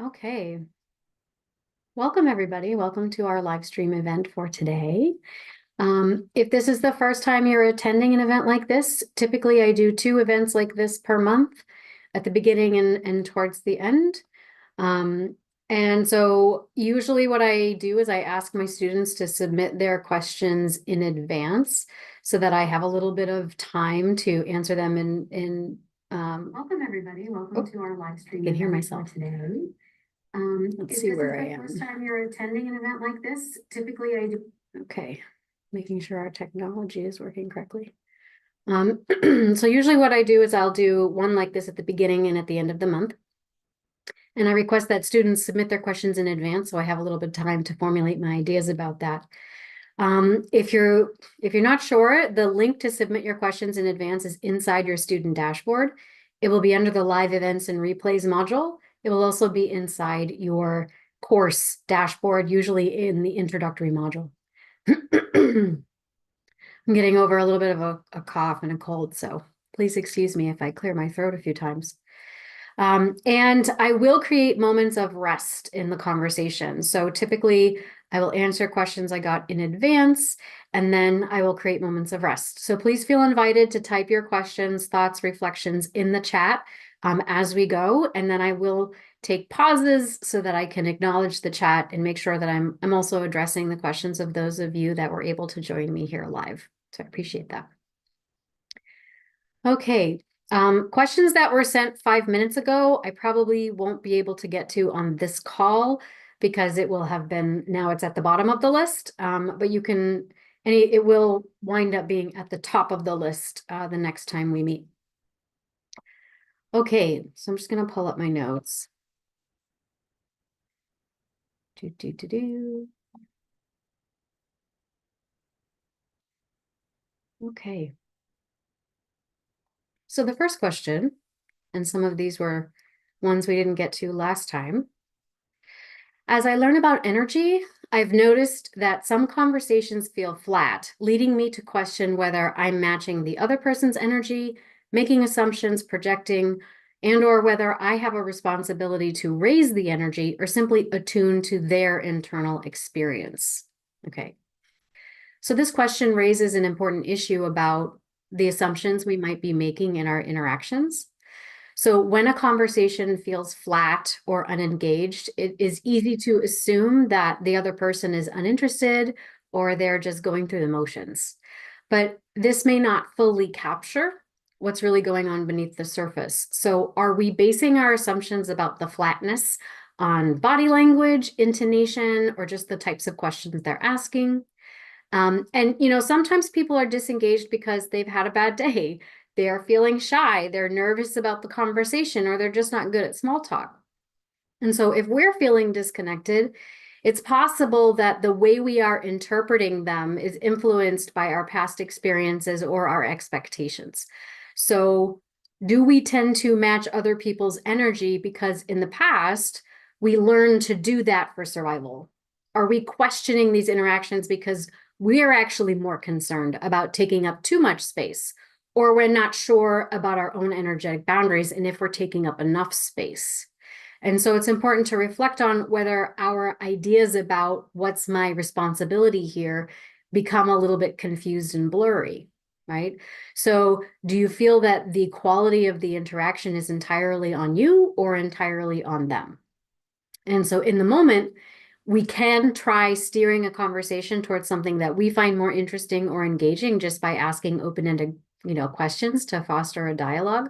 Okay. Welcome, everybody. Welcome to our live stream event for today. If this is the first time you're attending an event like this, typically I do 2 events like this per month at the beginning and towards the end. And so usually what I do is I ask my students to submit their questions in advance so that I have a little bit of time to answer them Welcome, everybody. Welcome to our live stream. I can hear myself today. Let's see where I am. If this is the first time you're attending an event like this, typically I do. Okay, making sure our technology is working correctly. So usually what I do is I'll do one like this at the beginning and at the end of the month. And I request that students submit their questions in advance, so I have a little bit of time to formulate my ideas about that. If you're not sure, the link to submit your questions in advance is inside your student dashboard. It will be under the live events and replays module. It will also be inside your course dashboard, usually in the introductory module. I'm getting over a little bit of a cough and a cold, so please excuse me if I clear my throat a few times. And I will create moments of rest in the conversation. So typically I will answer questions I got in advance, and then I will create moments of rest. So please feel invited to type your questions, thoughts, reflections in the chat as we go. And then I will take pauses so that I can acknowledge the chat and make sure that I'm also addressing the questions of those of you that were able to join me here live. So I appreciate that. Okay. Questions that were sent 5 minutes ago, I probably won't be able to get to on this call because it will have been, now it's at the bottom of the list. But you can, it will wind up being at the top of the list the next time we meet. Okay, so I'm just going to pull up my notes. Okay. So the first question, and some of these were ones we didn't get to last time. As I learn about energy, I've noticed that some conversations feel flat, leading me to question whether I'm matching the other person's energy, making assumptions, projecting, and/or whether I have a responsibility to raise the energy or simply attune to their internal experience. Okay. So this question raises an important issue about the assumptions we might be making in our interactions. So when a conversation feels flat or unengaged, it is easy to assume that the other person is uninterested or they're just going through the motions. But this may not fully capture what's really going on beneath the surface. So are we basing our assumptions about the flatness on body language, intonation, or just the types of questions they're asking? And, sometimes people are disengaged because they've had a bad day. They're feeling shy, they're nervous about the conversation, or they're just not good at small talk. And so if we're feeling disconnected, it's possible that the way we are interpreting them is influenced by our past experiences or our expectations. So do we tend to match other people's energy because in the past, we learned to do that for survival? Are we questioning these interactions because we are actually more concerned about taking up too much space, or we're not sure about our own energetic boundaries and if we're taking up enough space? And so it's important to reflect on whether our ideas about what's my responsibility here become a little bit confused and blurry, right? So do you feel that the quality of the interaction is entirely on you or entirely on them? And so in the moment, we can try steering a conversation towards something that we find more interesting or engaging just by asking open-ended, questions to foster a dialogue.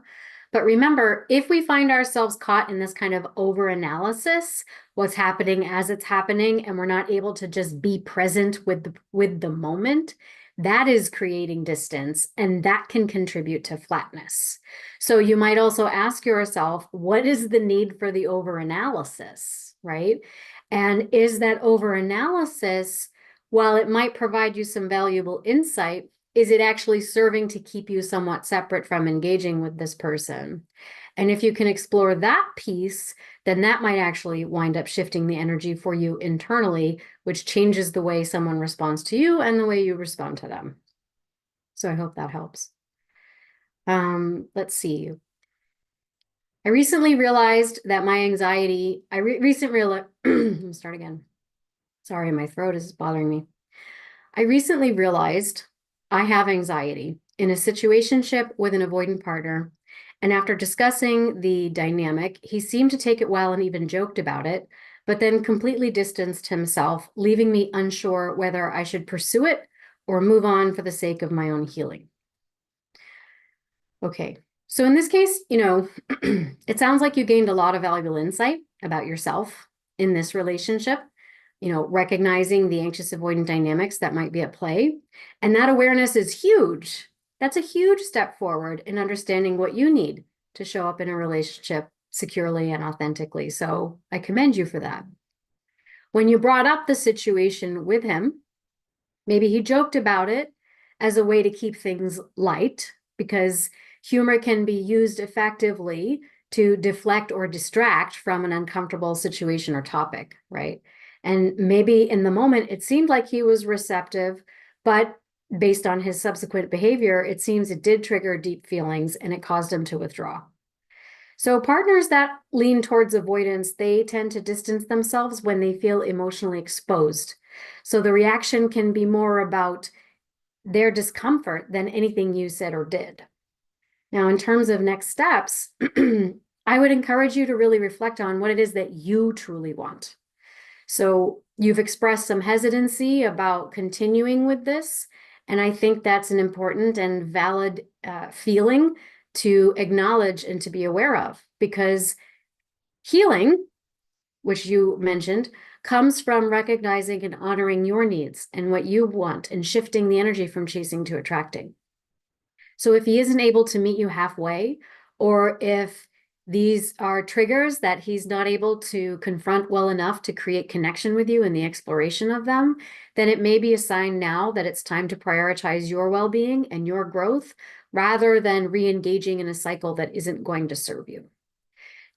But remember, if we find ourselves caught in this kind of over-analysis, what's happening as it's happening, and we're not able to just be present with the moment, that is creating distance, and that can contribute to flatness. So you might also ask yourself, what is the need for the over-analysis, right? And is that over-analysis, while it might provide you some valuable insight, is it actually serving to keep you somewhat separate from engaging with this person? And if you can explore that piece, then that might actually wind up shifting the energy for you internally, which changes the way someone responds to you and the way you respond to them. So I hope that helps. Let's see. I recently realized that my anxiety, let me start again. Sorry, my throat is bothering me. I recently realized I have anxiety in a situationship with an avoidant partner. And after discussing the dynamic, he seemed to take it well and even joked about it, but then completely distanced himself, leaving me unsure whether I should pursue it or move on for the sake of my own healing. Okay, so in this case, it sounds like you gained a lot of valuable insight about yourself in this relationship, recognizing the anxious avoidant dynamics that might be at play. And that awareness is huge. That's a huge step forward in understanding what you need to show up in a relationship securely and authentically. So I commend you for that. When you brought up the situation with him, maybe he joked about it as a way to keep things light, because humor can be used effectively to deflect or distract from an uncomfortable situation or topic, right? And maybe in the moment, it seemed like he was receptive, but based on his subsequent behavior, it seems it did trigger deep feelings and it caused him to withdraw. So partners that lean towards avoidance, they tend to distance themselves when they feel emotionally exposed. So the reaction can be more about their discomfort than anything you said or did. Now, in terms of next steps, I would encourage you to really reflect on what it is that you truly want. So you've expressed some hesitancy about continuing with this, and I think that's an important and valid feeling to acknowledge and to be aware of, because healing, which you mentioned, comes from recognizing and honoring your needs and what you want and shifting the energy from chasing to attracting. So if he isn't able to meet you halfway, or if these are triggers that he's not able to confront well enough to create connection with you in the exploration of them, then it may be a sign now that it's time to prioritize your well-being and your growth rather than re-engaging in a cycle that isn't going to serve you.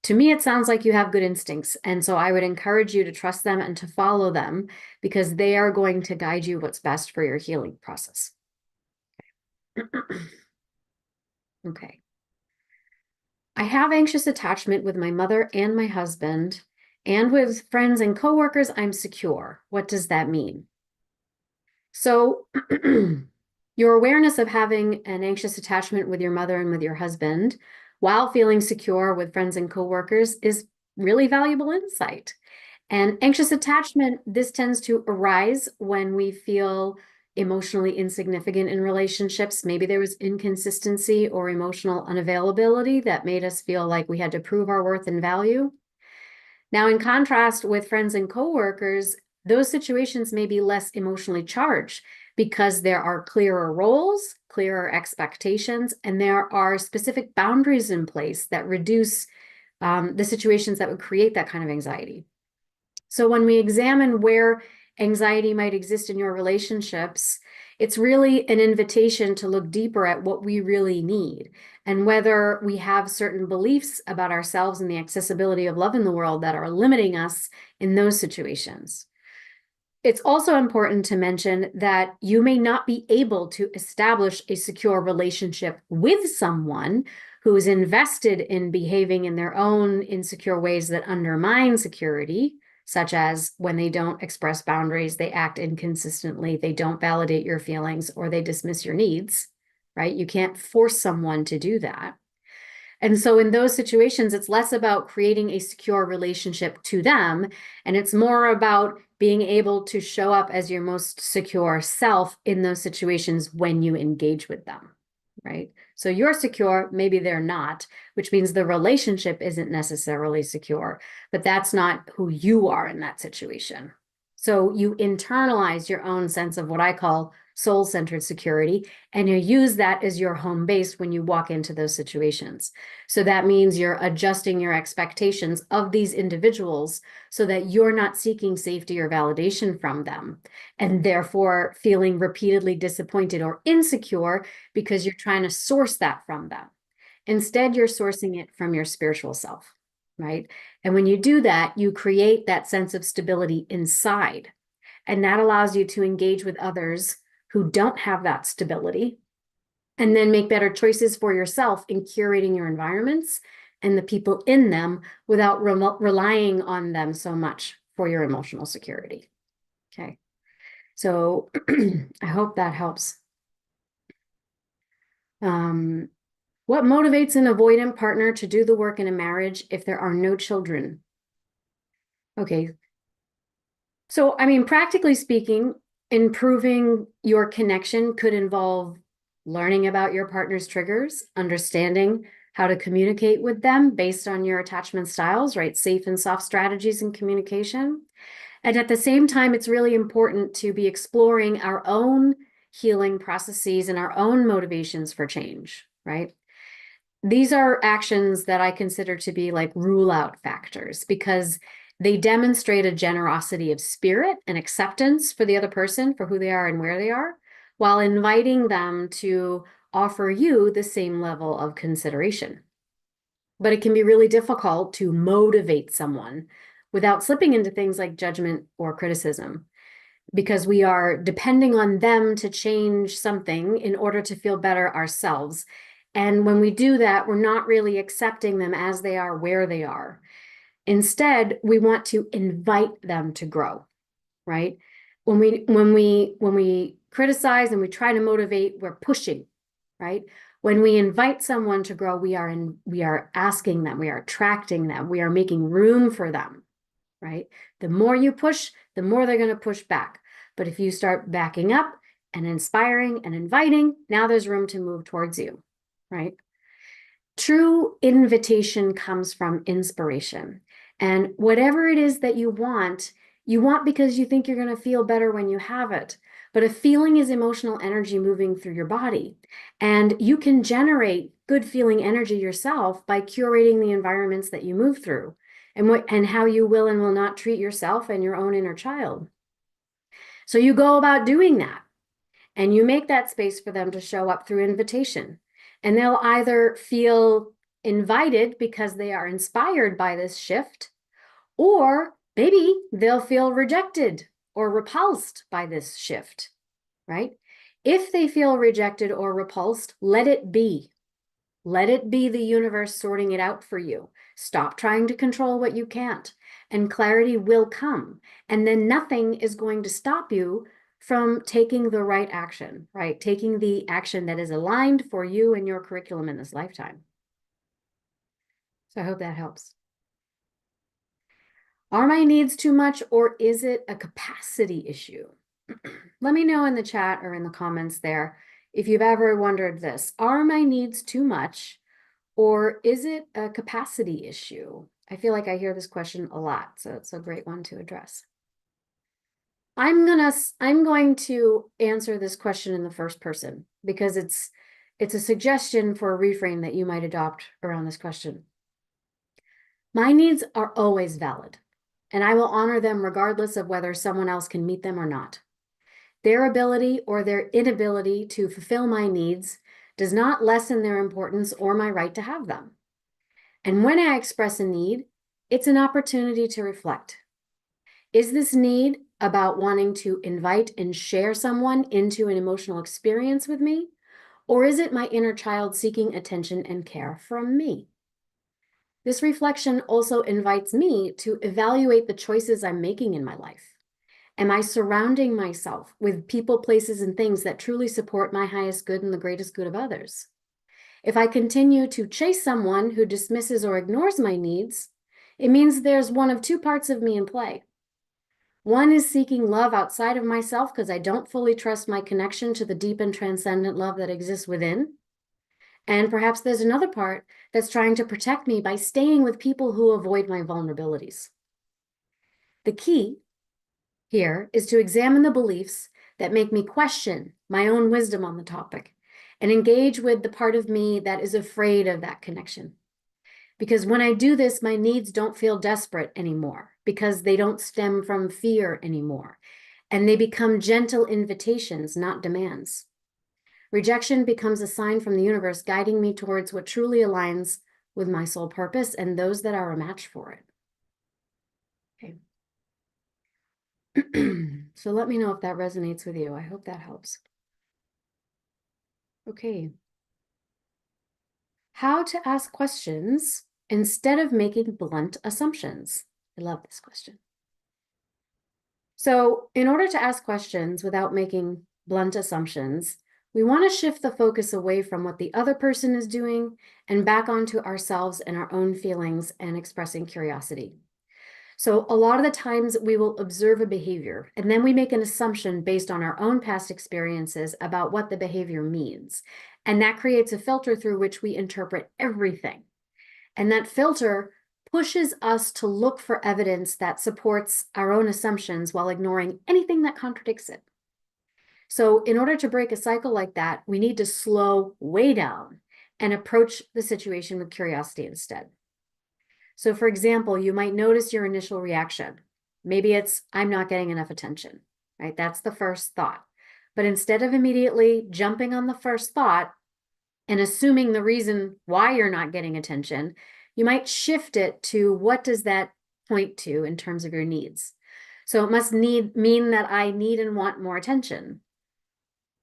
To me, it sounds like you have good instincts, and so I would encourage you to trust them and to follow them, because they are going to guide you what's best for your healing process. Okay. I have anxious attachment with my mother and my husband, and with friends and coworkers, I'm secure. What does that mean? So your awareness of having an anxious attachment with your mother and with your husband while feeling secure with friends and coworkers is really valuable insight. And anxious attachment, this tends to arise when we feel emotionally insignificant in relationships. Maybe there was inconsistency or emotional unavailability that made us feel like we had to prove our worth and value. Now, in contrast with friends and coworkers, those situations may be less emotionally charged because there are clearer roles, clearer expectations, and there are specific boundaries in place that reduce the situations that would create that kind of anxiety. So when we examine where anxiety might exist in your relationships, it's really an invitation to look deeper at what we really need and whether we have certain beliefs about ourselves and the accessibility of love in the world that are limiting us in those situations. It's also important to mention that you may not be able to establish a secure relationship with someone who is invested in behaving in their own insecure ways that undermine security, such as when they don't express boundaries, they act inconsistently, they don't validate your feelings, or they dismiss your needs, right? You can't force someone to do that. And so in those situations, it's less about creating a secure relationship to them, and it's more about being able to show up as your most secure self in those situations when you engage with them, right? So you're secure, maybe they're not, which means the relationship isn't necessarily secure, but that's not who you are in that situation. So you internalize your own sense of what I call soul-centered security, and you use that as your home base when you walk into those situations. So that means you're adjusting your expectations of these individuals so that you're not seeking safety or validation from them, and therefore feeling repeatedly disappointed or insecure because you're trying to source that from them. Instead, you're sourcing it from your spiritual self, right? And when you do that, you create that sense of stability inside. And that allows you to engage with others who don't have that stability, and then make better choices for yourself in curating your environments and the people in them without relying on them so much for your emotional security. Okay. So I hope that helps. What motivates an avoidant partner to do the work in a marriage if there are no children? Okay. So, I mean, practically speaking, improving your connection could involve learning about your partner's triggers, understanding how to communicate with them based on your attachment styles, right? Safe and soft strategies in communication. And at the same time, it's really important to be exploring our own healing processes and our own motivations for change, right? These are actions that I consider to be like rule out factors because they demonstrate a generosity of spirit and acceptance for the other person, for who they are and where they are, while inviting them to offer you the same level of consideration. But it can be really difficult to motivate someone without slipping into things like judgment or criticism, because we are depending on them to change something in order to feel better ourselves. And when we do that, we're not really accepting them as they are, where they are. Instead, we want to invite them to grow, right? When we criticize and we try to motivate, we're pushing, right? When we invite someone to grow, we are asking them, we are attracting them, we are making room for them, right? The more you push, the more they're going to push back. But if you start backing up and inspiring and inviting, now there's room to move towards you, right? True invitation comes from inspiration. And whatever it is that you want because you think you're going to feel better when you have it. But a feeling is emotional energy moving through your body. And you can generate good feeling energy yourself by curating the environments that you move through and how you will and will not treat yourself and your own inner child. So you go about doing that and you make that space for them to show up through invitation. And they'll either feel invited because they are inspired by this shift, or maybe they'll feel rejected or repulsed by this shift, right? If they feel rejected or repulsed, let it be. Let it be the universe sorting it out for you. Stop trying to control what you can't, and clarity will come. And then nothing is going to stop you from taking the right action, right? Taking the action that is aligned for you and your curriculum in this lifetime. So I hope that helps. Are my needs too much, or is it a capacity issue? Let me know in the chat or in the comments there if you've ever wondered this. Are my needs too much, or is it a capacity issue? I feel like I hear this question a lot, so it's a great one to address. I'm going to answer this question in the first person because it's a suggestion for a reframe that you might adopt around this question. My needs are always valid, and I will honor them regardless of whether someone else can meet them or not. Their ability or their inability to fulfill my needs does not lessen their importance or my right to have them. And when I express a need, it's an opportunity to reflect. Is this need about wanting to invite and share someone into an emotional experience with me? Or is it my inner child seeking attention and care from me? This reflection also invites me to evaluate the choices I'm making in my life. Am I surrounding myself with people, places, and things that truly support my highest good and the greatest good of others? If I continue to chase someone who dismisses or ignores my needs, it means there's one of two parts of me in play. One is seeking love outside of myself because I don't fully trust my connection to the deep and transcendent love that exists within. And perhaps there's another part that's trying to protect me by staying with people who avoid my vulnerabilities. The key here is to examine the beliefs that make me question my own wisdom on the topic and engage with the part of me that is afraid of that connection. Because when I do this, my needs don't feel desperate anymore because they don't stem from fear anymore. And they become gentle invitations, not demands. Rejection becomes a sign from the universe guiding me towards what truly aligns with my soul purpose and those that are a match for it. Okay. So let me know if that resonates with you. I hope that helps. Okay. How to ask questions instead of making blunt assumptions? I love this question. So in order to ask questions without making blunt assumptions, we want to shift the focus away from what the other person is doing and back onto ourselves and our own feelings and expressing curiosity. So a lot of the times we will observe a behavior and then we make an assumption based on our own past experiences about what the behavior means. And that creates a filter through which we interpret everything. And that filter pushes us to look for evidence that supports our own assumptions while ignoring anything that contradicts it. So in order to break a cycle like that, we need to slow way down and approach the situation with curiosity instead. So for example, you might notice your initial reaction. Maybe it's, I'm not getting enough attention, right? That's the first thought. But instead of immediately jumping on the first thought and assuming the reason why you're not getting attention, you might shift it to what does that point to in terms of your needs? So it must mean that I need and want more attention.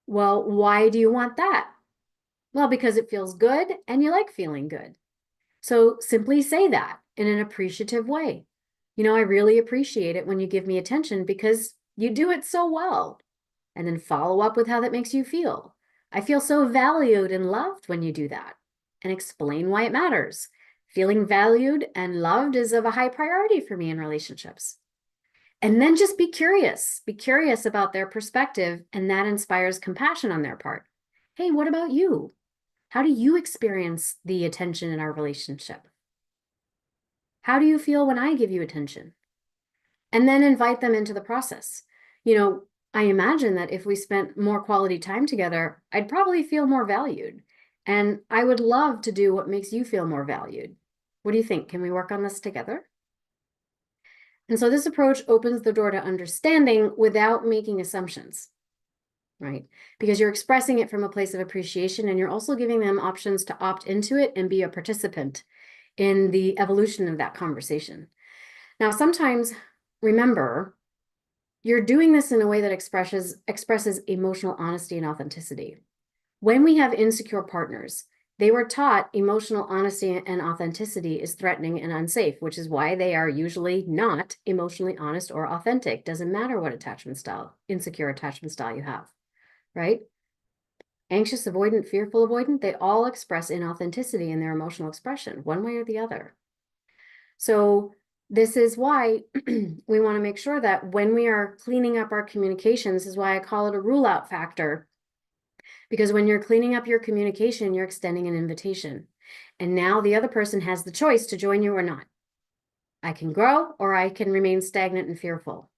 Well, why do you want that? Well, because it feels good and you like feeling good. So simply say that in an appreciative way. I really appreciate it when you give me attention because you do it so well. And then follow up with how that makes you feel. I feel so valued and loved when you do that. And explain why it matters. Feeling valued and loved is of a high priority for me in relationships. And then just be curious. Be curious about their perspective, and that inspires compassion on their part. Hey, what about you? How do you experience the attention in our relationship? How do you feel when I give you attention? And then invite them into the process. I imagine that if we spent more quality time together, I'd probably feel more valued. And I would love to do what makes you feel more valued. What do you think? Can we work on this together? And so this approach opens the door to understanding without making assumptions, right? Because you're expressing it from a place of appreciation, and you're also giving them options to opt into it and be a participant in the evolution of that conversation. Now, sometimes, remember, you're doing this in a way that expresses emotional honesty and authenticity. When we have insecure partners, they were taught emotional honesty and authenticity is threatening and unsafe, which is why they are usually not emotionally honest or authentic. Doesn't matter what insecure attachment style you have, right? Anxious, avoidant, fearful, avoidant, they all express inauthenticity in their emotional expression, one way or the other. So this is why we want to make sure that when we are cleaning up our communications, this is why I call it a rule out factor. Because when you're cleaning up your communication, you're extending an invitation. And now the other person has the choice to join you or not. I can grow or I can remain stagnant and fearful.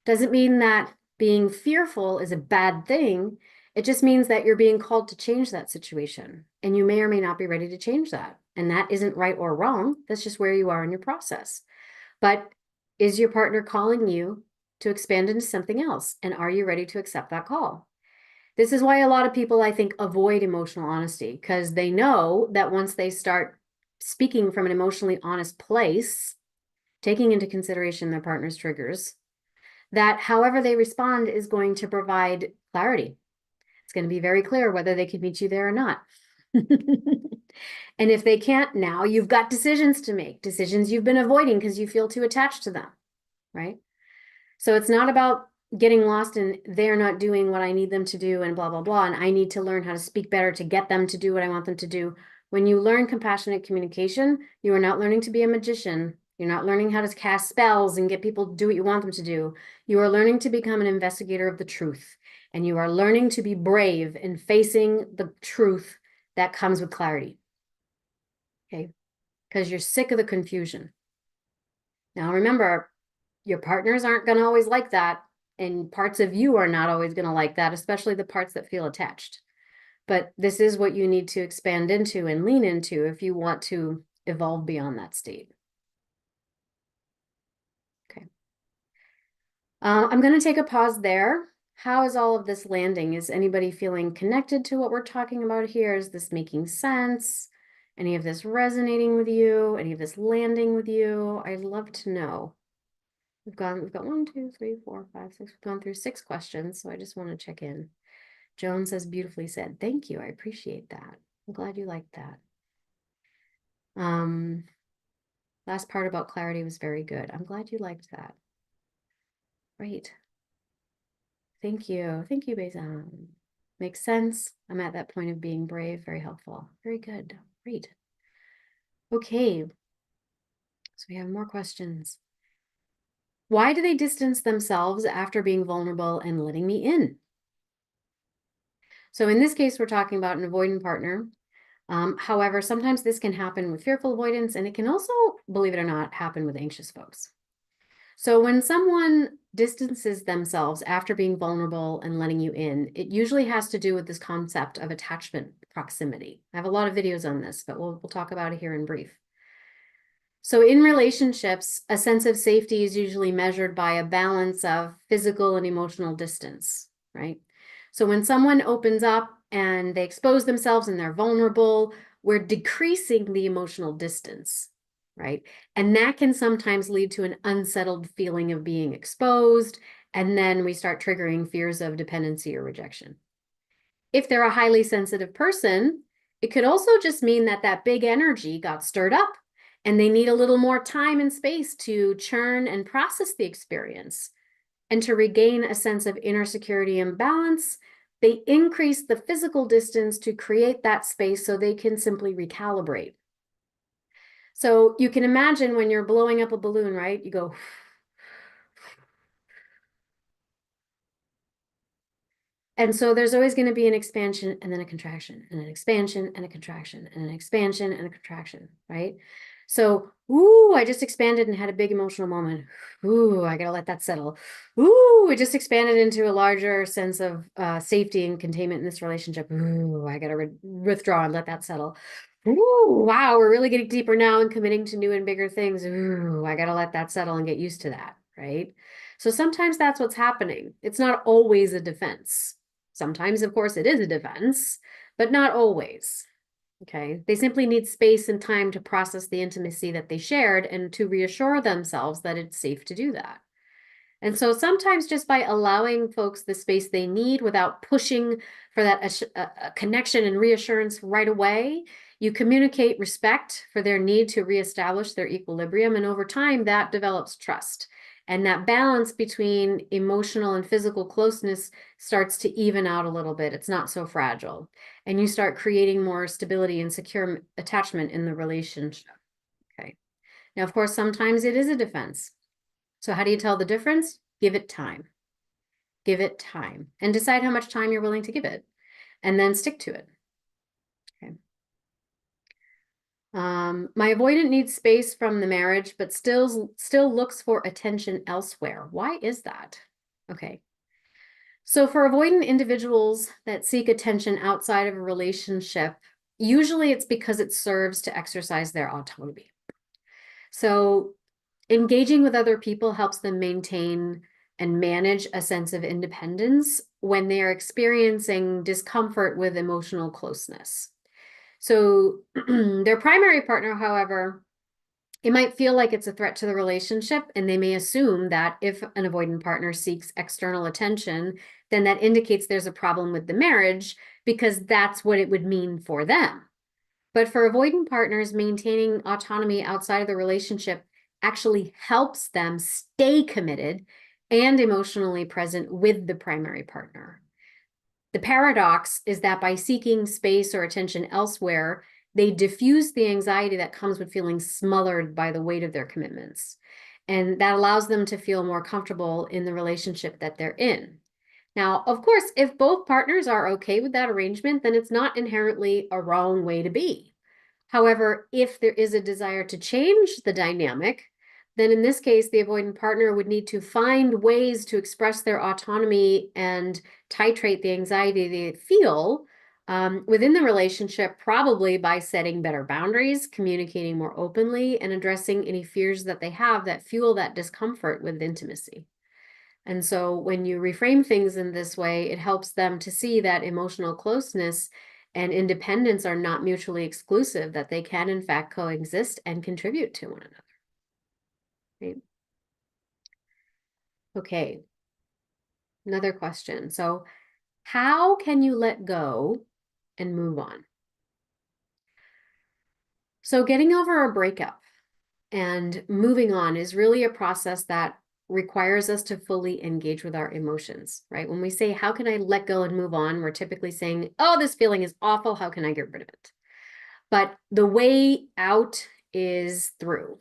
Doesn't mean that being fearful is a bad thing. It just means that you're being called to change that situation. And you may or may not be ready to change that. And that isn't right or wrong. That's just where you are in your process. But is your partner calling you to expand into something else? And are you ready to accept that call? This is why a lot of people, I think, avoid emotional honesty, because they know that once they start speaking from an emotionally honest place, taking into consideration their partner's triggers, that however they respond is going to provide clarity. It's going to be very clear whether they can meet you there or not. And if they can't, now you've got decisions to make, decisions you've been avoiding because you feel too attached to them, right? So it's not about getting lost in they're not doing what I need them to do and blah, blah, blah. And I need to learn how to speak better to get them to do what I want them to do. When you learn compassionate communication, you are not learning to be a magician. You're not learning how to cast spells and get people to do what you want them to do. You are learning to become an investigator of the truth. And you are learning to be brave in facing the truth that comes with clarity. Okay? Because you're sick of the confusion. Now, remember, your partners aren't going to always like that. And parts of you are not always going to like that, especially the parts that feel attached. But this is what you need to expand into and lean into if you want to evolve beyond that state. Okay. I'm going to take a pause there. How is all of this landing? Is anybody feeling connected to what we're talking about here? Is this making sense? Any of this resonating with you? Any of this landing with you? I'd love to know. We've got 1, 2, 3, 4, 5, 6. We've gone through 6 questions, so I just want to check in. Joan says, beautifully said. Thank you. I appreciate that. I'm glad you liked that. Last part about clarity was very good. I'm glad you liked that. Great. Thank you. Thank you, Beizan. Makes sense. I'm at that point of being brave. Very helpful. Very good. Great. Okay. So we have more questions. Why do they distance themselves after being vulnerable and letting me in? So in this case, we're talking about an avoidant partner. However, sometimes this can happen with fearful avoidance, and it can also, believe it or not, happen with anxious folks. So when someone distances themselves after being vulnerable and letting you in, it usually has to do with this concept of attachment proximity. I have a lot of videos on this, but we'll talk about it here in brief. So in relationships, a sense of safety is usually measured by a balance of physical and emotional distance, right? So when someone opens up and they expose themselves and they're vulnerable, we're decreasing the emotional distance, right? And that can sometimes lead to an unsettled feeling of being exposed, and then we start triggering fears of dependency or rejection. If they're a highly sensitive person, it could also just mean that that big energy got stirred up and they need a little more time and space to churn and process the experience. And to regain a sense of inner security and balance, they increase the physical distance to create that space so they can simply recalibrate. So you can imagine when you're blowing up a balloon, right? You go, and so there's always going to be an expansion and then a contraction and an expansion and a contraction and an expansion and a contraction, right? So, ooh, I just expanded and had a big emotional moment. Ooh, I got to let that settle. Ooh, it just expanded into a larger sense of safety and containment in this relationship. Ooh, I got to withdraw and let that settle. Ooh, wow, we're really getting deeper now and committing to new and bigger things. Ooh, I got to let that settle and get used to that, right? So sometimes that's what's happening. It's not always a defense. Sometimes, of course, it is a defense, but not always. Okay. They simply need space and time to process the intimacy that they shared and to reassure themselves that it's safe to do that. And so sometimes just by allowing folks the space they need without pushing for that connection and reassurance right away, you communicate respect for their need to reestablish their equilibrium. And over time, that develops trust. And that balance between emotional and physical closeness starts to even out a little bit. It's not so fragile. And you start creating more stability and secure attachment in the relationship. Okay. Now, of course, sometimes it is a defense. So how do you tell the difference? Give it time. Give it time and decide how much time you're willing to give it and then stick to it. Okay. My avoidant needs space from the marriage, but still looks for attention elsewhere. Why is that? Okay. So for avoidant individuals that seek attention outside of a relationship, usually it's because it serves to exercise their autonomy. So engaging with other people helps them maintain and manage a sense of independence when they are experiencing discomfort with emotional closeness. So their primary partner, however, it might feel like it's a threat to the relationship, and they may assume that if an avoidant partner seeks external attention, then that indicates there's a problem with the marriage because that's what it would mean for them. But for avoidant partners, maintaining autonomy outside of the relationship actually helps them stay committed and emotionally present with the primary partner. The paradox is that by seeking space or attention elsewhere, they diffuse the anxiety that comes with feeling smothered by the weight of their commitments. And that allows them to feel more comfortable in the relationship that they're in. Now, of course, if both partners are okay with that arrangement, then it's not inherently a wrong way to be. However, if there is a desire to change the dynamic, then in this case, the avoidant partner would need to find ways to express their autonomy and titrate the anxiety they feel within the relationship, probably by setting better boundaries, communicating more openly, and addressing any fears that they have that fuel that discomfort with intimacy. And so when you reframe things in this way, it helps them to see that emotional closeness and independence are not mutually exclusive, that they can in fact coexist and contribute to one another. Right? Okay, another question. So how can you let go and move on? So getting over a breakup and moving on is really a process that requires us to fully engage with our emotions, right? When we say, how can I let go and move on? We're typically saying, oh, this feeling is awful. How can I get rid of it? But the way out is through,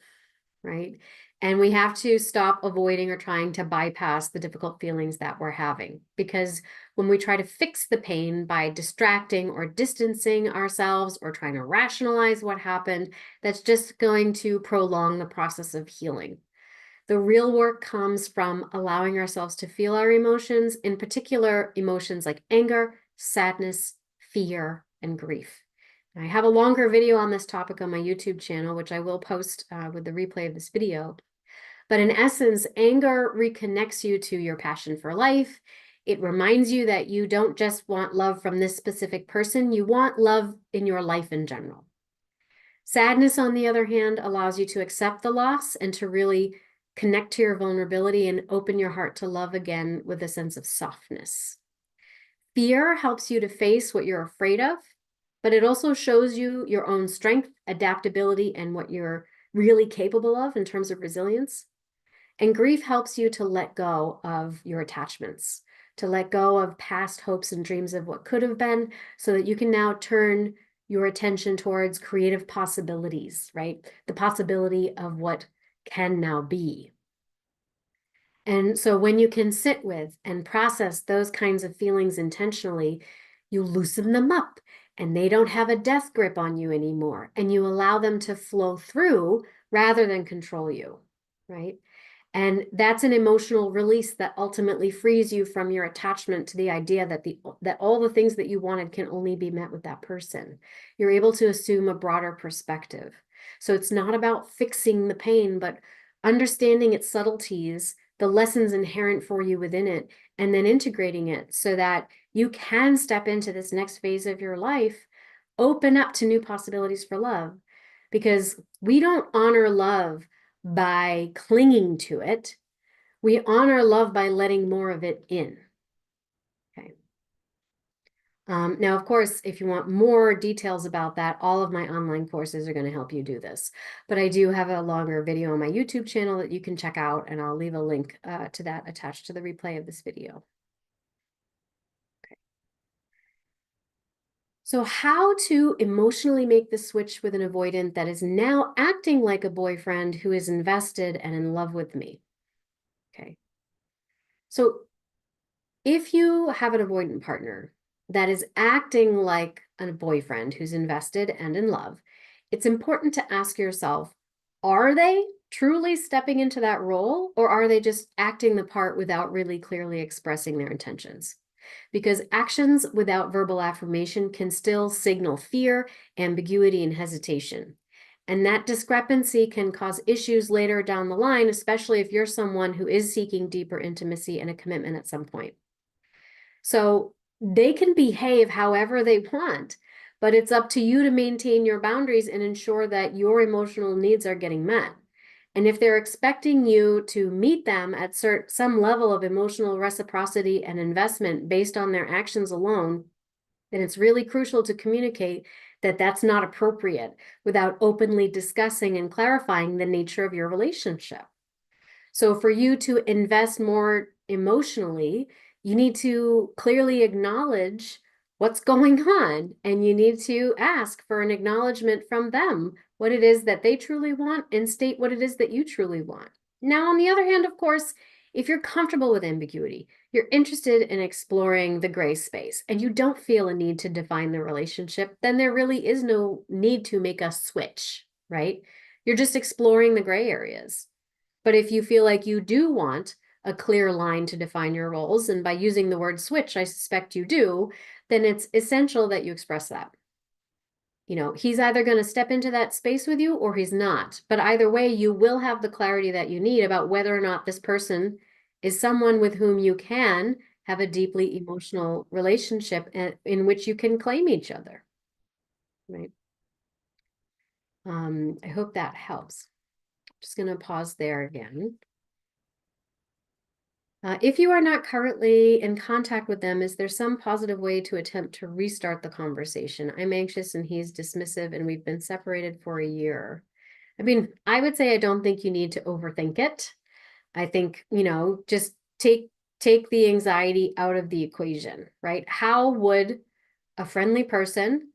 right? And we have to stop avoiding or trying to bypass the difficult feelings that we're having. Because when we try to fix the pain by distracting or distancing ourselves or trying to rationalize what happened, that's just going to prolong the process of healing. The real work comes from allowing ourselves to feel our emotions, in particular, emotions like anger, sadness, fear, and grief. I have a longer video on this topic on my YouTube channel, which I will post with the replay of this video. But in essence, anger reconnects you to your passion for life. It reminds you that you don't just want love from this specific person, you want love in your life in general. Sadness, on the other hand, allows you to accept the loss and to really connect to your vulnerability and open your heart to love again with a sense of softness. Fear helps you to face what you're afraid of, but it also shows you your own strength, adaptability, and what you're really capable of in terms of resilience. And grief helps you to let go of your attachments, to let go of past hopes and dreams of what could have been, so that you can now turn your attention towards creative possibilities, right? The possibility of what can now be. And so when you can sit with and process those kinds of feelings intentionally, you loosen them up and they don't have a death grip on you anymore. And you allow them to flow through rather than control you, right? And that's an emotional release that ultimately frees you from your attachment to the idea that all the things that you wanted can only be met with that person. You're able to assume a broader perspective. So it's not about fixing the pain, but understanding its subtleties, the lessons inherent for you within it, and then integrating it so that you can step into this next phase of your life, open up to new possibilities for love. Because we don't honor love by clinging to it. We honor love by letting more of it in. Okay. Now, of course, if you want more details about that, all of my online courses are going to help you do this. But I do have a longer video on my YouTube channel that you can check out, and I'll leave a link to that attached to the replay of this video. Okay. So how to emotionally make the switch with an avoidant that is now acting like a boyfriend who is invested and in love with me. Okay. So if you have an avoidant partner that is acting like a boyfriend who's invested and in love, it's important to ask yourself, are they truly stepping into that role, or are they just acting the part without really clearly expressing their intentions? Because actions without verbal affirmation can still signal fear, ambiguity, and hesitation. And that discrepancy can cause issues later down the line, especially if you're someone who is seeking deeper intimacy and a commitment at some point. So they can behave however they want, but it's up to you to maintain your boundaries and ensure that your emotional needs are getting met. And if they're expecting you to meet them at some level of emotional reciprocity and investment based on their actions alone, then it's really crucial to communicate that that's not appropriate without openly discussing and clarifying the nature of your relationship. So for you to invest more emotionally, you need to clearly acknowledge what's going on, and you need to ask for an acknowledgement from them, what it is that they truly want, and state what it is that you truly want. Now, on the other hand, of course, if you're comfortable with ambiguity, you're interested in exploring the gray space, and you don't feel a need to define the relationship, then there really is no need to make a switch, right? You're just exploring the gray areas. But if you feel like you do want a clear line to define your roles, and by using the word switch, I suspect you do, then it's essential that you express that. You know, he's either going to step into that space with you or he's not. But either way, you will have the clarity that you need about whether or not this person is someone with whom you can have a deeply emotional relationship in which you can claim each other. Right. I hope that helps. Just going to pause there again. If you are not currently in contact with them, is there some positive way to attempt to restart the conversation? I'm anxious and he's dismissive, and we've been separated for a year. I mean, I would say I don't think you need to overthink it. I think, just take the anxiety out of the equation, right? How would a friendly person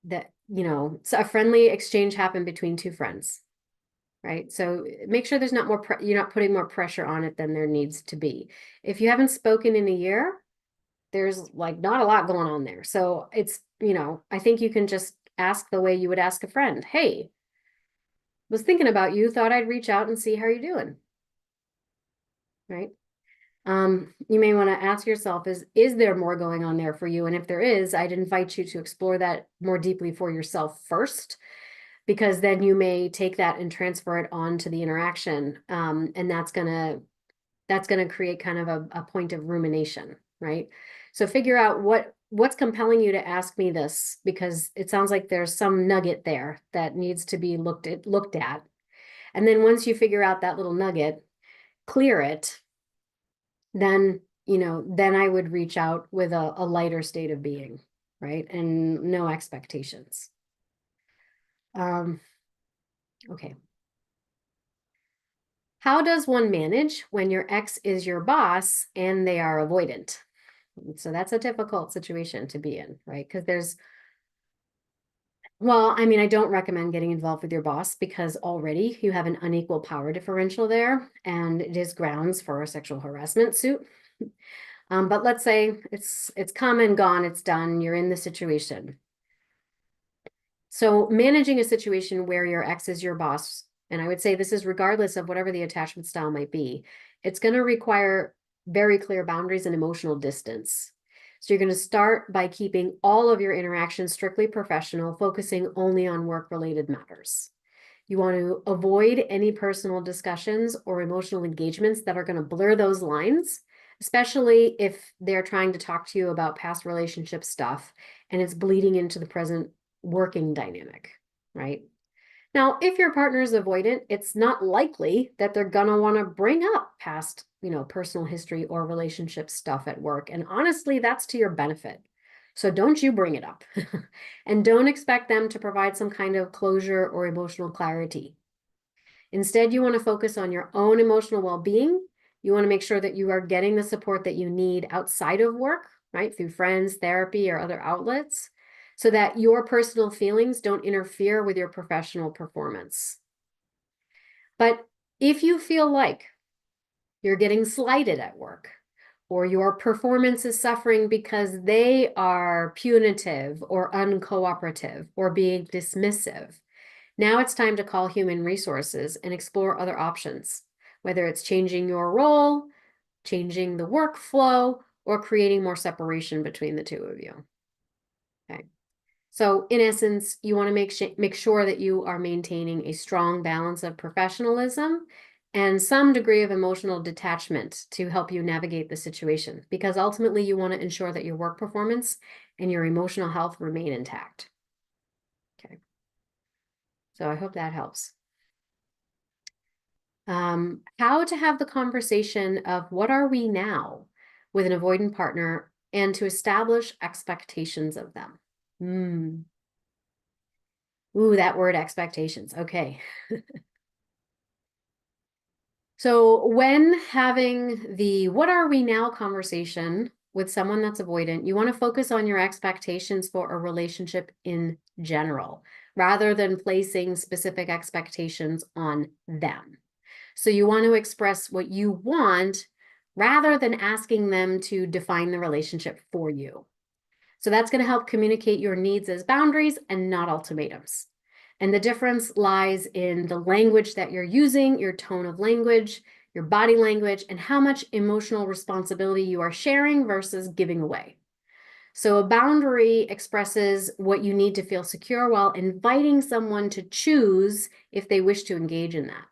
so a friendly exchange happen between two friends? Right? So make sure there's not you're not putting more pressure on it than there needs to be. If you haven't spoken in a year, there's like not a lot going on there. So I think you can just ask the way you would ask a friend. Hey, was thinking about you, thought I'd reach out and see how you're doing. Right? You may want to ask yourself, is there more going on there for you? And if there is, I'd invite you to explore that more deeply for yourself first, because then you may take that and transfer it on to the interaction. And that's gonna create kind of a point of rumination, right? So figure out what's compelling you to ask me this, because it sounds like there's some nugget there that needs to be looked at. And then once you figure out that little nugget, clear it, then I would reach out with a lighter state of being, right? And no expectations. Okay. How does one manage when your ex is your boss and they are avoidant? So that's a difficult situation to be in, right? Because I don't recommend getting involved with your boss, because already you have an unequal power differential there, and it is grounds for a sexual harassment suit. But let's say it's come and gone, it's done, you're in the situation. So managing a situation where your ex is your boss, and I would say this is regardless of whatever the attachment style might be, it's going to require very clear boundaries and emotional distance. So you're going to start by keeping all of your interactions strictly professional, focusing only on work-related matters. You want to avoid any personal discussions or emotional engagements that are going to blur those lines, especially if they're trying to talk to you about past relationship stuff and it's bleeding into the present working dynamic, right? Now, if your partner is avoidant, it's not likely that they're gonna want to bring up past, personal history or relationship stuff at work. And honestly, that's to your benefit. So don't you bring it up. And don't expect them to provide some kind of closure or emotional clarity. Instead, you want to focus on your own emotional well-being. You want to make sure that you are getting the support that you need outside of work, right? Through friends, therapy, or other outlets, so that your personal feelings don't interfere with your professional performance. But if you feel like you're getting slighted at work, or your performance is suffering because they are punitive or uncooperative or being dismissive, now it's time to call human resources and explore other options, whether it's changing your role, changing the workflow, or creating more separation between the two of you. Okay. So in essence, you want to make sure that you are maintaining a strong balance of professionalism and some degree of emotional detachment to help you navigate the situation, because ultimately you want to ensure that your work performance and your emotional health remain intact. Okay. So I hope that helps. How to have the conversation of what are we now with an avoidant partner, and to establish expectations of them. Ooh, that word, expectations. Okay. So when having the what are we now conversation with someone that's avoidant, you want to focus on your expectations for a relationship in general, rather than placing specific expectations on them. So you want to express what you want rather than asking them to define the relationship for you. So that's going to help communicate your needs as boundaries and not ultimatums. And the difference lies in the language that you're using, your tone of language, your body language, and how much emotional responsibility you are sharing versus giving away. So a boundary expresses what you need to feel secure while inviting someone to choose if they wish to engage in that.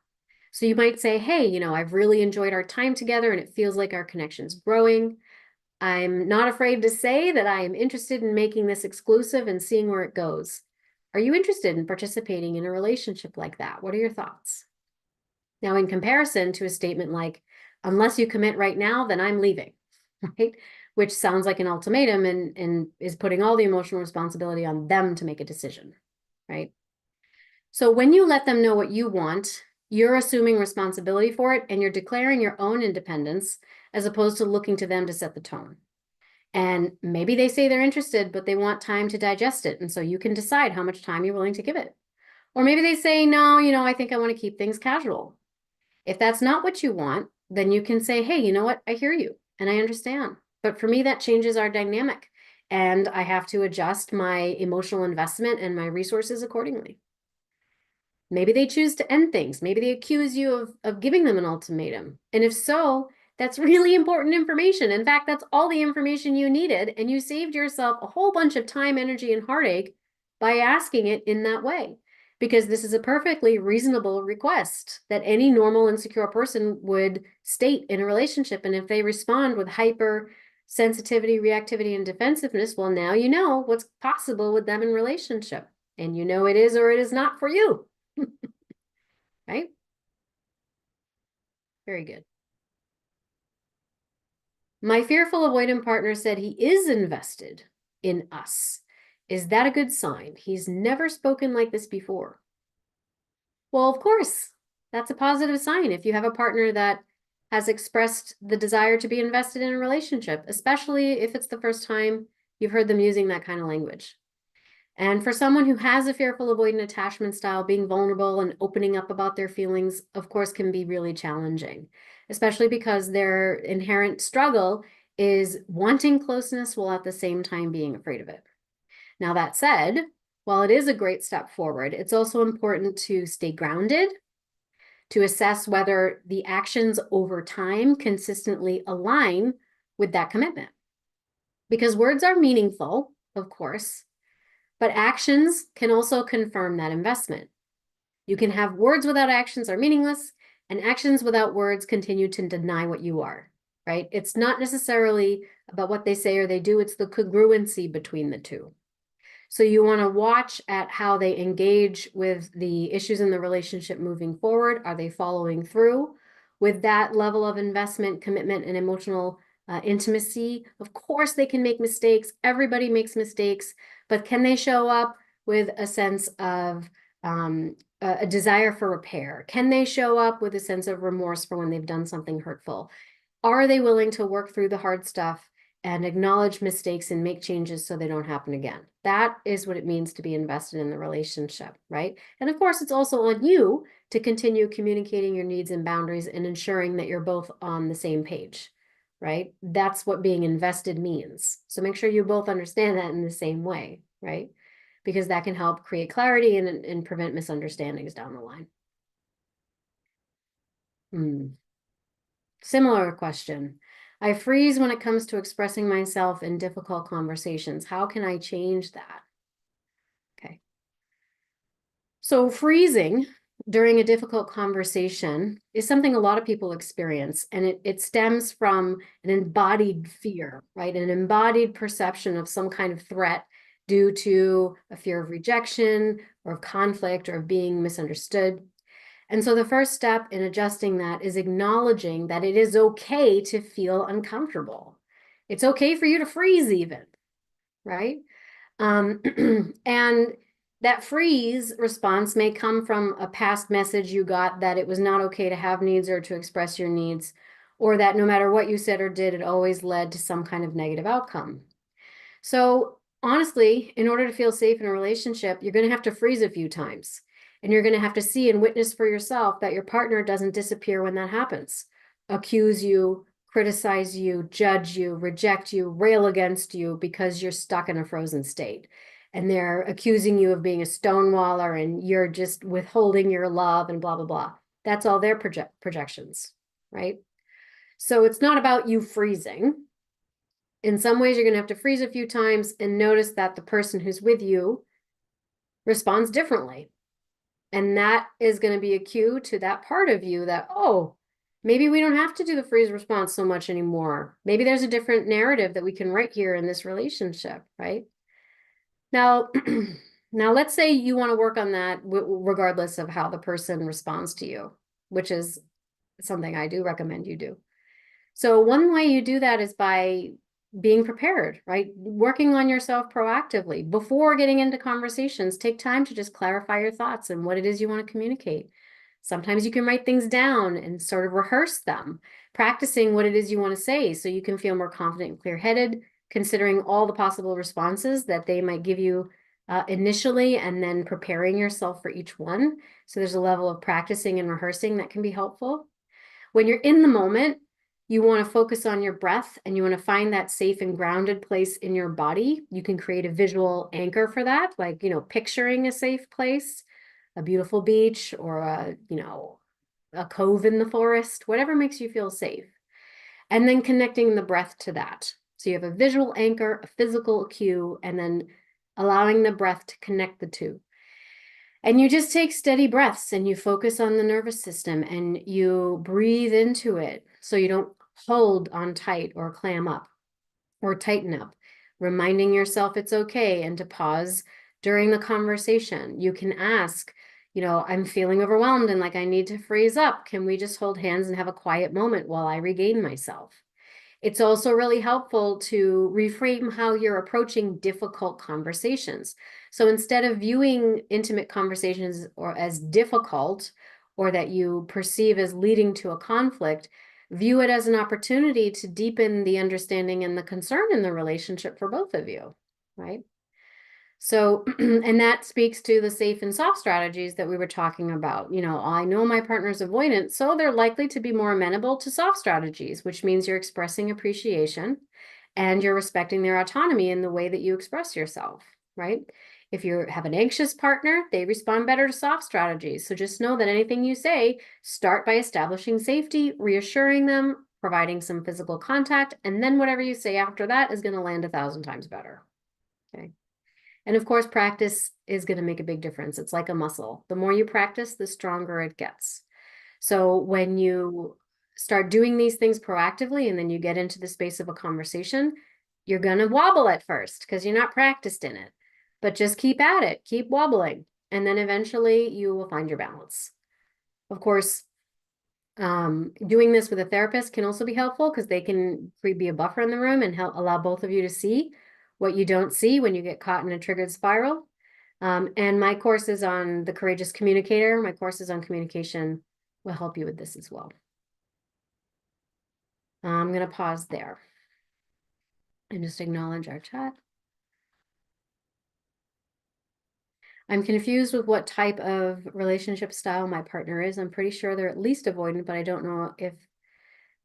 So you might say, hey, I've really enjoyed our time together and it feels like our connection's growing. I'm not afraid to say that I am interested in making this exclusive and seeing where it goes. Are you interested in participating in a relationship like that? What are your thoughts? Now, in comparison to a statement like, Unless you commit right now, then I'm leaving, right? Which sounds like an ultimatum and is putting all the emotional responsibility on them to make a decision, right? So when you let them know what you want, you're assuming responsibility for it and you're declaring your own independence as opposed to looking to them to set the tone. And maybe they say they're interested, but they want time to digest it. And so you can decide how much time you're willing to give it. Or maybe they say, no, I think I want to keep things casual. If that's not what you want, then you can say, hey, you know what? I hear you and I understand. But for me, that changes our dynamic. And I have to adjust my emotional investment and my resources accordingly. Maybe they choose to end things. Maybe they accuse you of giving them an ultimatum. And if so, that's really important information. In fact, that's all the information you needed. And you saved yourself a whole bunch of time, energy, and heartache by asking it in that way. Because this is a perfectly reasonable request that any normal and secure person would state in a relationship. And if they respond with hyper sensitivity, reactivity, and defensiveness, well, now you know what's possible with them in relationship. And you know it is or it is not for you. Right? Very good. My fearful avoidant partner said he is invested in us. Is that a good sign? He's never spoken like this before. Well, of course, that's a positive sign if you have a partner that has expressed the desire to be invested in a relationship, especially if it's the first time you've heard them using that kind of language. And for someone who has a fearful avoidant attachment style, being vulnerable and opening up about their feelings, of course, can be really challenging, especially because their inherent struggle is wanting closeness while at the same time being afraid of it. Now, that said, while it is a great step forward, it's also important to stay grounded, to assess whether the actions over time consistently align with that commitment. Because words are meaningful, of course, but actions can also confirm that investment. You can have words without actions are meaningless, and actions without words continue to deny what you are, right? It's not necessarily about what they say or they do, it's the congruency between the two. So you want to watch at how they engage with the issues in the relationship moving forward. Are they following through with that level of investment, commitment, and emotional intimacy? Of course, they can make mistakes. Everybody makes mistakes, but can they show up with a sense of a desire for repair? Can they show up with a sense of remorse for when they've done something hurtful? Are they willing to work through the hard stuff and acknowledge mistakes and make changes so they don't happen again? That is what it means to be invested in the relationship, right? And of course, it's also on you to continue communicating your needs and boundaries and ensuring that you're both on the same page, right? That's what being invested means. So make sure you both understand that in the same way, right? Because that can help create clarity and prevent misunderstandings down the line. Similar question. I freeze when it comes to expressing myself in difficult conversations. How can I change that? Okay. So freezing during a difficult conversation is something a lot of people experience, and it stems from an embodied fear, right? An embodied perception of some kind of threat due to a fear of rejection or of conflict or of being misunderstood. And so the first step in adjusting that is acknowledging that it is okay to feel uncomfortable. It's okay for you to freeze even, right? And that freeze response may come from a past message you got that it was not okay to have needs or to express your needs, or that no matter what you said or did, it always led to some kind of negative outcome. So honestly, in order to feel safe in a relationship, you're going to have to freeze a few times. And you're going to have to see and witness for yourself that your partner doesn't disappear when that happens. Accuse you, criticize you, judge you, reject you, rail against you because you're stuck in a frozen state. And they're accusing you of being a stonewaller and you're just withholding your love and blah, blah, blah. That's all their projections, right? So it's not about you freezing. In some ways, you're going to have to freeze a few times and notice that the person who's with you responds differently. And that is going to be a cue to that part of you that, oh, maybe we don't have to do the freeze response so much anymore. Maybe there's a different narrative that we can write here in this relationship, right? Now, now let's say you want to work on that regardless of how the person responds to you, which is something I do recommend you do. So one way you do that is by being prepared, right? Working on yourself proactively before getting into conversations. Take time to just clarify your thoughts and what it is you want to communicate. Sometimes you can write things down and sort of rehearse them, practicing what it is you want to say so you can feel more confident and clear-headed, considering all the possible responses that they might give you initially, and then preparing yourself for each one. So there's a level of practicing and rehearsing that can be helpful. When you're in the moment, you want to focus on your breath and you want to find that safe and grounded place in your body. You can create a visual anchor for that, like, picturing a safe place, a beautiful beach, or a cove in the forest, whatever makes you feel safe. And then connecting the breath to that. So you have a visual anchor, a physical cue, and then allowing the breath to connect the two. And you just take steady breaths and you focus on the nervous system and you breathe into it so you don't hold on tight or clam up or tighten up, reminding yourself it's okay and to pause during the conversation. You can ask, I'm feeling overwhelmed and like I need to freeze up. Can we just hold hands and have a quiet moment while I regain myself? It's also really helpful to reframe how you're approaching difficult conversations. So instead of viewing intimate conversations or as difficult or that you perceive as leading to a conflict, view it as an opportunity to deepen the understanding and the concern in the relationship for both of you, right? So, and that speaks to the safe and soft strategies that we were talking about. I know my partner's avoidant, so they're likely to be more amenable to soft strategies, which means you're expressing appreciation and you're respecting their autonomy in the way that you express yourself, right? If you have an anxious partner, they respond better to soft strategies. So just know that anything you say, start by establishing safety, reassuring them, providing some physical contact, and then whatever you say after that is going to land 1,000 times better. Okay. And of course, practice is going to make a big difference. It's like a muscle. The more you practice, the stronger it gets. So when you start doing these things proactively and then you get into the space of a conversation, you're going to wobble at first because you're not practiced in it. But just keep at it, keep wobbling, and then eventually you will find your balance. Of course, doing this with a therapist can also be helpful because they can be a buffer in the room and help allow both of you to see what you don't see when you get caught in a triggered spiral. And my course is on the courageous communicator. My course is on communication will help you with this as well. I'm going to pause there and just acknowledge our chat. I'm confused with what type of relationship style my partner is. I'm pretty sure they're at least avoidant, but I don't know if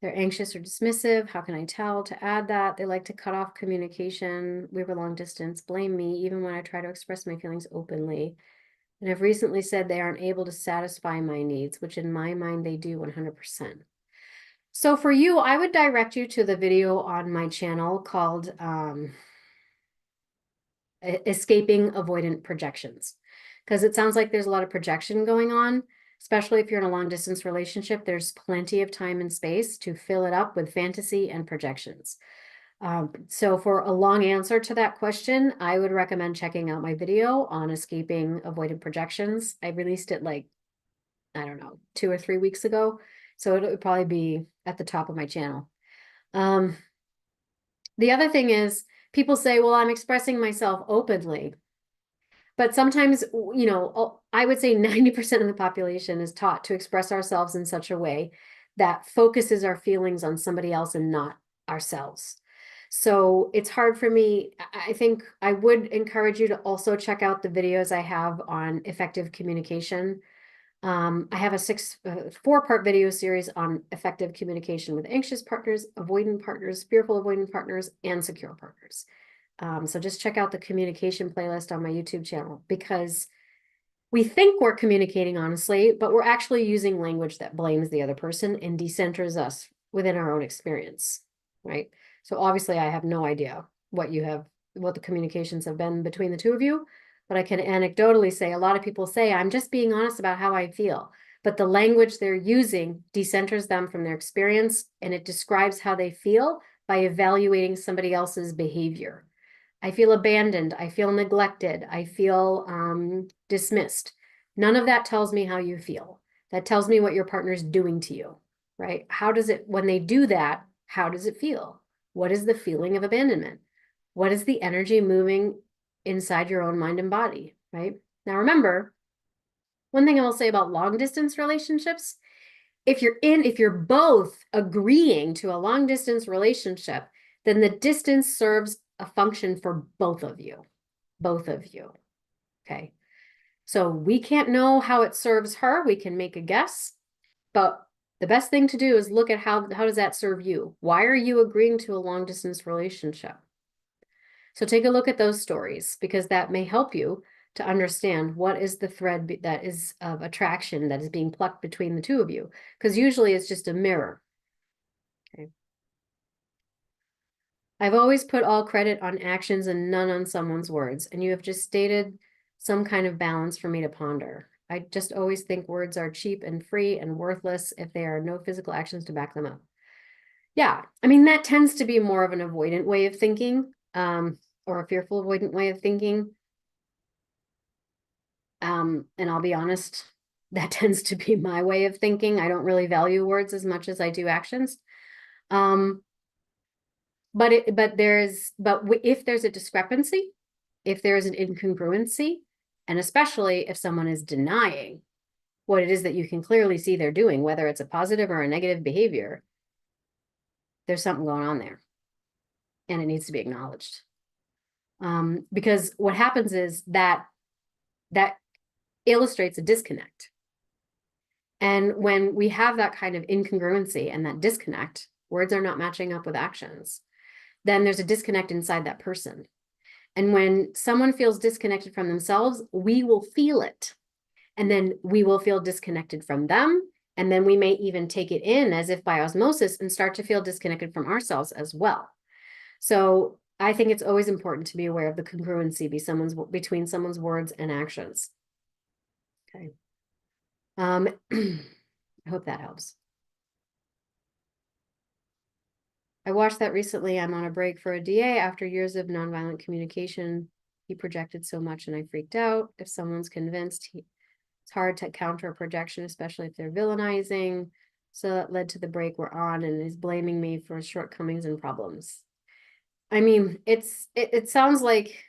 they're anxious or dismissive. How can I tell to add that? They like to cut off communication. We were long distance. Blame me, even when I try to express my feelings openly. And have recently said they aren't able to satisfy my needs, which in my mind they do 100%. So for you, I would direct you to the video on my channel called Escaping Avoidant Projections, because it sounds like there's a lot of projection going on, especially if you're in a long distance relationship. There's plenty of time and space to fill it up with fantasy and projections. So for a long answer to that question, I would recommend checking out my video on escaping avoidant projections. I released it like, I don't know, 2 or 3 weeks ago. So it would probably be at the top of my channel. The other thing is people say, well, I'm expressing myself openly. But sometimes, I would say 90% of the population is taught to express ourselves in such a way that focuses our feelings on somebody else and not ourselves. So it's hard for me. I think I would encourage you to also check out the videos I have on effective communication. I have a 4-part video series on effective communication with anxious partners, avoidant partners, fearful avoidant partners, and secure partners. So just check out the communication playlist on my YouTube channel, because we think we're communicating honestly, but we're actually using language that blames the other person and decenters us within our own experience, right? So obviously I have no idea what the communications have been between the two of you, but I can anecdotally say a lot of people say, I'm just being honest about how I feel. But the language they're using decenters them from their experience, and it describes how they feel by evaluating somebody else's behavior. I feel abandoned. I feel neglected. I feel dismissed. None of that tells me how you feel. That tells me what your partner's doing to you, right? How does it, when they do that, How does it feel? What is the feeling of abandonment? What is the energy moving inside your own mind and body, right? Now, remember, one thing I will say about long distance relationships, if you're both agreeing to a long distance relationship, then the distance serves a function for both of you. Both of you. Okay. So we can't know how it serves her. We can make a guess, but the best thing to do is look at how does that serve you? Why are you agreeing to a long distance relationship? So take a look at those stories because that may help you to understand what is the thread that is of attraction that is being plucked between the two of you. Because usually it's just a mirror. Okay. I've always put all credit on actions and none on someone's words. And you have just stated some kind of balance for me to ponder. I just always think words are cheap and free and worthless if there are no physical actions to back them up. Yeah, I mean, that tends to be more of an avoidant way of thinking, or a fearful avoidant way of thinking. And I'll be honest, that tends to be my way of thinking. I don't really value words as much as I do actions. But if there's a discrepancy, if there's an incongruency, and especially if someone is denying what it is that you can clearly see they're doing, whether it's a positive or a negative behavior, there's something going on there. And it needs to be acknowledged. Because what happens is that illustrates a disconnect. And when we have that kind of incongruency and that disconnect, words are not matching up with actions, then there's a disconnect inside that person. And when someone feels disconnected from themselves, we will feel it. And then we will feel disconnected from them. And then we may even take it in as if by osmosis and start to feel disconnected from ourselves as well. So I think it's always important to be aware of the congruency between someone's words and actions. Okay. I hope that helps. I watched that recently. I'm on a break for a DA after years of nonviolent communication. He projected so much and I freaked out. If someone's convinced, it's hard to counter a projection, especially if they're villainizing. So that led to the break we're on and is blaming me for shortcomings and problems. I mean, it sounds like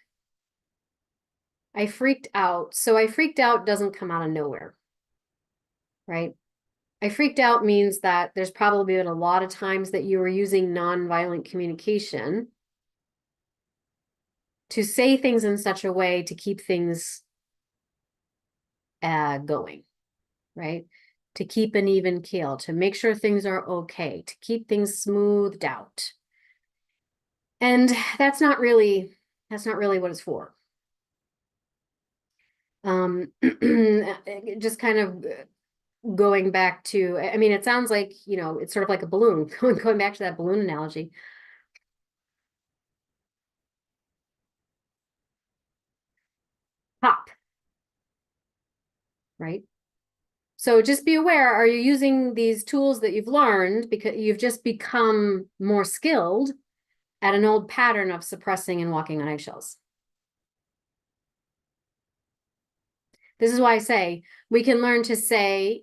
I freaked out. So I freaked out doesn't come out of nowhere, right? I freaked out means that there's probably been a lot of times that you were using nonviolent communication to say things in such a way to keep things going, right? To keep an even keel, to make sure things are okay, to keep things smoothed out. And that's not really what it's for. Just kind of going back to, I mean, it sounds like, it's sort of like a balloon, going back to that balloon analogy. Pop, right? So just be aware, are you using these tools that you've learned because you've just become more skilled at an old pattern of suppressing and walking on eggshells? This is why I say we can learn to say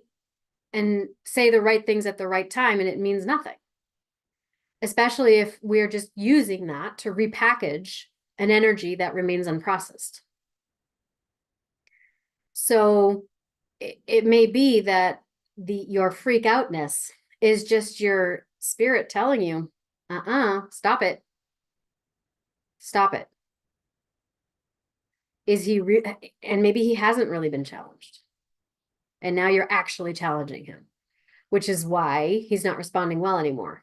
the right things at the right time, and it means nothing. Especially if we're just using that to repackage an energy that remains unprocessed. So it may be that your freak outness is just your spirit telling you, stop it. Stop it. And maybe he hasn't really been challenged. And now you're actually challenging him, which is why he's not responding well anymore.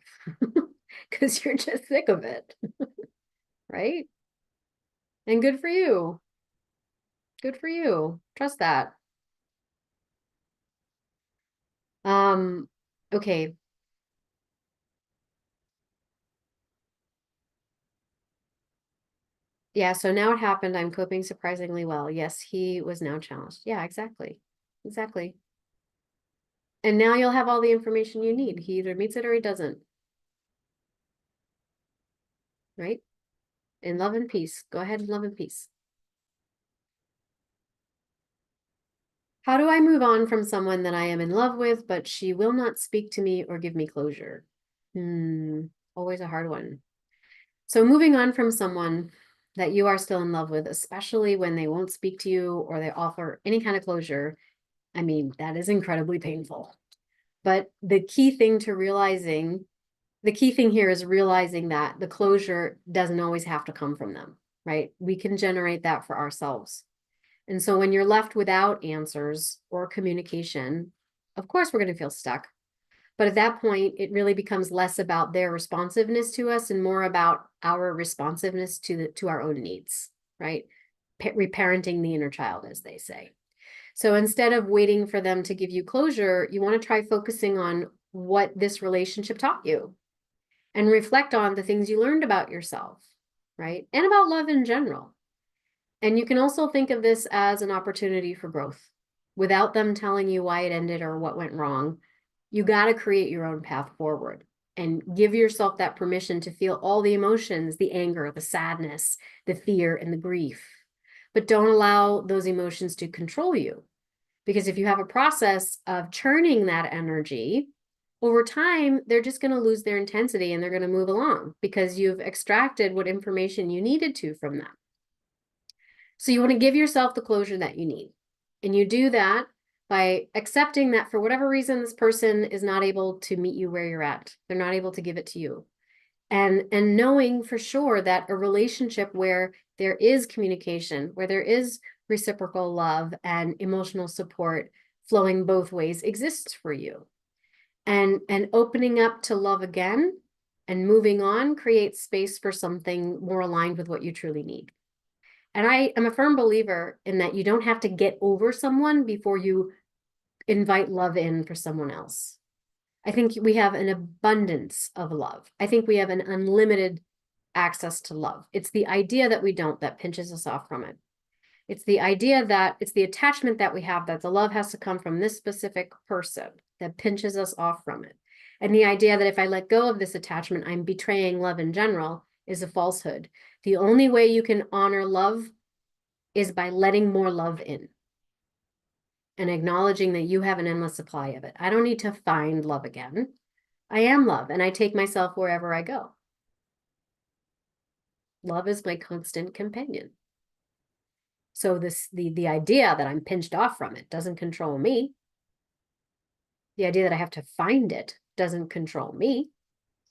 Because you're just sick of it. Right? And good for you. Good for you. Trust that. Okay. Yeah, so now it happened. I'm coping surprisingly well. Yes, he was now challenged. Yeah, exactly. Exactly. And now you'll have all the information you need. He either meets it or he doesn't. Right? In love and peace. Go ahead and love and peace. How do I move on from someone that I am in love with, but she will not speak to me or give me closure? Hold always a hard one. So moving on from someone that you are still in love with, especially when they won't speak to you or they offer any kind of closure, I mean, that is incredibly painful. But the key thing here is realizing that the closure doesn't always have to come from them, right? We can generate that for ourselves. And so when you're left without answers or communication, of course, we're going to feel stuck. But at that point, it really becomes less about their responsiveness to us and more about our responsiveness to our own needs, right? Reparenting the inner child, as they say. So instead of waiting for them to give you closure, you want to try focusing on what this relationship taught you and reflect on the things you learned about yourself, right? And about love in general. And you can also think of this as an opportunity for growth. Without them telling you why it ended or what went wrong, you got to create your own path forward and give yourself that permission to feel all the emotions, the anger, the sadness, the fear, and the grief. But don't allow those emotions to control you. Because if you have a process of churning that energy, over time, they're just going to lose their intensity and they're going to move along because you've extracted what information you needed to from them. So you want to give yourself the closure that you need. And you do that by accepting that for whatever reason, this person is not able to meet you where you're at. They're not able to give it to you. And knowing for sure that a relationship where there is communication, where there is reciprocal love and emotional support flowing both ways exists for you. And opening up to love again and moving on creates space for something more aligned with what you truly need. And I am a firm believer in that you don't have to get over someone before you invite love in for someone else. I think we have an abundance of love. I think we have an unlimited access to love. It's the idea that we don't that pinches us off from it. It's the idea that it's the attachment that we have that the love has to come from this specific person that pinches us off from it. And the idea that if I let go of this attachment, I'm betraying love in general is a falsehood. The only way you can honor love is by letting more love in and acknowledging that you have an endless supply of it. I don't need to find love again. I am love, and I take myself wherever I go. Love is my constant companion. So the idea that I'm pinched off from it doesn't control me. The idea that I have to find it doesn't control me.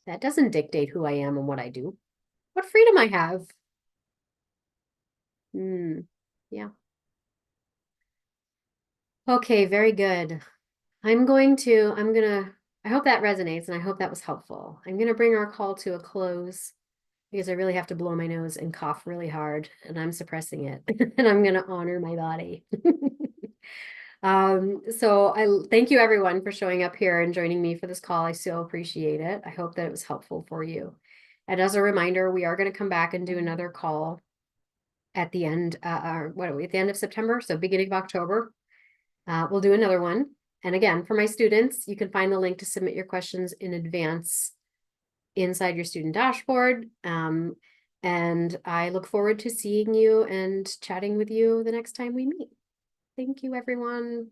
That doesn't dictate who I am and what I do. What freedom I have. Yeah. Okay, very good. I hope that resonates and I hope that was helpful. I'm gonna bring our call to a close because I really have to blow my nose and cough really hard and I'm suppressing it and I'm gonna honor my body. So I thank you everyone for showing up here and joining me for this call. I so appreciate it. I hope that it was helpful for you. And as a reminder, we are going to come back and do another call at the end, at the end of September, so beginning of October. We'll do another one. And again, for my students, you can find the link to submit your questions in advance inside your student dashboard. And I look forward to seeing you and chatting with you the next time we meet. Thank you, everyone.